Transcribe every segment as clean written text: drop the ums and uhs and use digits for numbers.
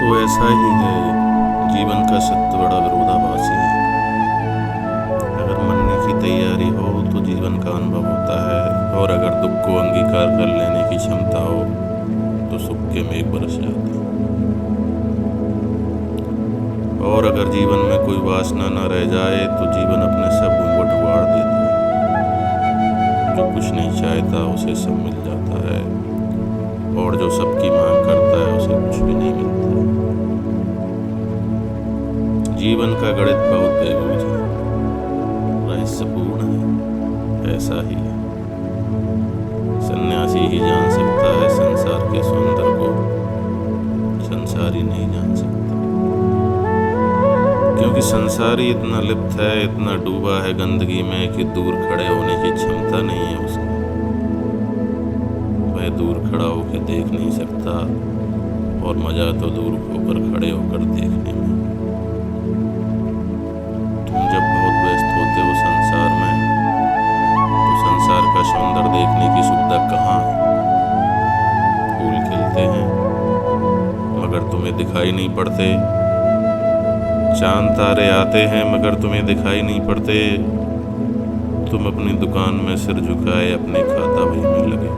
तो ऐसा ही है, जीवन का सत्य बड़ा विरोधाभासी है। अगर मरने की तैयारी हो तो जीवन का अनुभव होता है, और अगर दुख को अंगीकार कर लेने की क्षमता हो तो सुख के मेघ बरस जाते हैं। और अगर जीवन में कोई वासना न रह जाए तो जीवन अपने सब घूंघट उगाड़ देता है। जो कुछ नहीं चाहता उसे सब मिल जाता है, और जो सबकी मांग करता है उसे कुछ भी नहीं मिलता। जीवन का गणित बहुत बेबूझ है, रहस्यपूर्ण है, ऐसा ही है। सन्यासी ही जान सकता है संसार के सौंदर्य को, संसारी नहीं जान सकता। क्योंकि संसारी इतना लिप्त है, इतना डूबा है गंदगी में कि दूर खड़े होने की क्षमता नहीं है उसकी। वह दूर खड़ा होकर देख नहीं सकता, और मजा तो दूर होकर खड़े होकर देखने में। तुम जब बहुत व्यस्त होते हो संसार में, तो संसार का सौंदर्य देखने की सुविधा कहाँ है? फूल खिलते हैं मगर तुम्हें दिखाई नहीं पड़ते, चांद तारे आते हैं मगर तुम्हें दिखाई नहीं पड़ते। तुम अपनी दुकान में सिर झुकाए अपने खाता बही में लगे।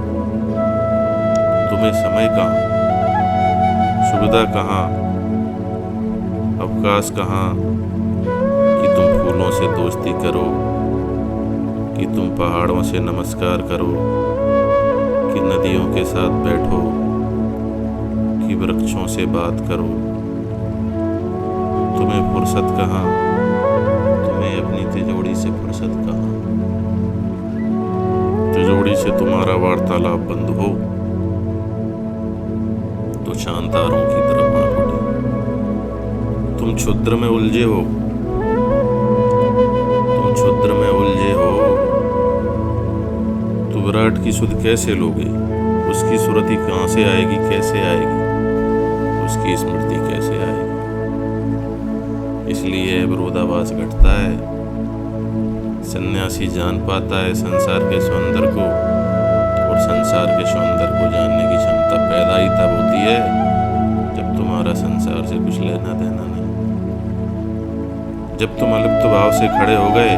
तुम्हें समय कहाँ, सुविधा कहाँ, अवकाश कहाँ कि तुम फूलों से दोस्ती करो, कि तुम पहाड़ों से नमस्कार करो, कि नदियों के साथ बैठो, कि वृक्षों से बात करो। तुम्हें फुर्सत कहाँ, तुम्हें अपनी तिजोरी से फुर्सत कहाँ? तिजोरी से तुम्हारा वार्तालाप बंद हो तो चांद तारों की तरफ आंख उठे। तुम क्षुद्र में उलझे हो, तुम क्षुद्र में उलझे हो तो विराट की सुध कैसे लोगे? उसकी सुरति कहाँ से आएगी, कैसे आएगी? उसकी स्मृति कैसे आएगी? इसलिए विरोधाभास घटता है। सन्यासी जान पाता है संसार के सौंदर्य को, और संसार के सौंदर्य को जानने की क्षमता पैदा ही तब होती है जब तुम्हारा संसार से कुछ लेना देना नहीं। जब तुम अलिप्त भाव से खड़े हो गए,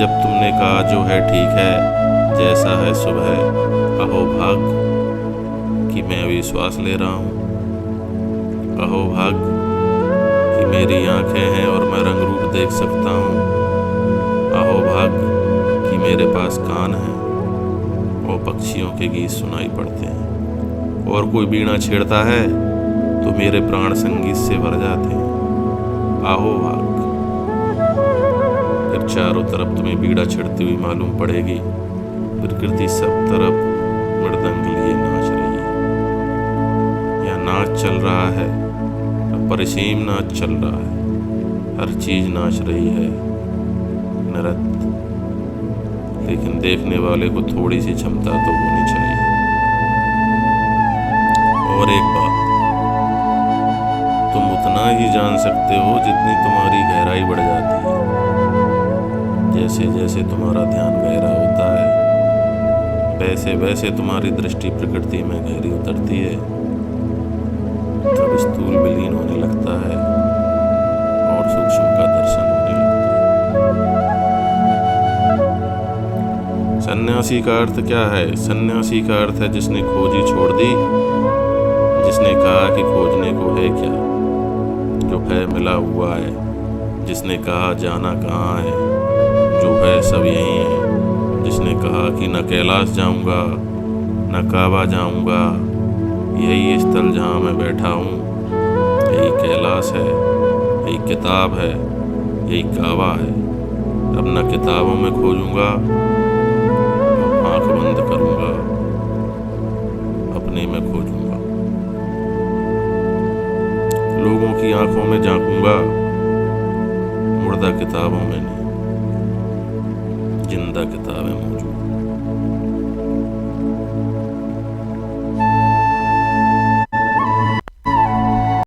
जब तुमने कहा जो है ठीक है, जैसा है सुबह, अहो भाग कि मैं अभी श्वास ले रहा हूँ, अहो भाग कि मेरी आंखें हैं और मैं रंग रूप देख सकता हूँ, अहो भाग कि मेरे पास कान हैं और पक्षियों के गीत सुनाई पड़ते हैं, और कोई बीड़ा छेड़ता है तो मेरे प्राण संगीत से भर जाते हैं, आहो भाग। फिर चारों तरफ तुम्हें बीड़ा छेड़ती हुई मालूम पड़ेगी। प्रकृति सब तरफ मृदंग लिए नाच रही है, या नाच चल रहा है, परिसीम नाच चल रहा है, हर चीज नाच रही है, नृत्य। लेकिन देखने वाले को थोड़ी सी क्षमता तो होनी चाहिए। और एक बात, तुम उतना ही जान सकते हो जितनी तुम्हारी गहराई बढ़ जाती है। जैसे जैसे तुम्हारा ध्यान गहरा होता है, वैसे वैसे तुम्हारी दृष्टि प्रकृति में गहरी उतरती है। तब स्थूल विलीन होने लगता है और सूक्ष्म का दर्शन होने लगता है। सन्यासी का अर्थ क्या है? सन्यासी का अर्थ है जिसने खोजी छोड़ दी, जिसने कहा कि खोजने को है क्या, जो है मिला हुआ है, जिसने कहा जाना कहाँ है, जो है सब यही है, जिसने कहा कि न कैलाश जाऊंगा न काबा जाऊंगा, यही स्थल जहाँ मैं बैठा हूँ, यही कैलाश है, यही किताब है, यही काबा है। अब न किताबों में खोजूंगा, आंख बंद करूंगा, अपने में खोजूंगा। लोगों की आंखों में झांकूंगा, मुर्दा किताबों में नहीं, जिंदा किताबें मौजूद।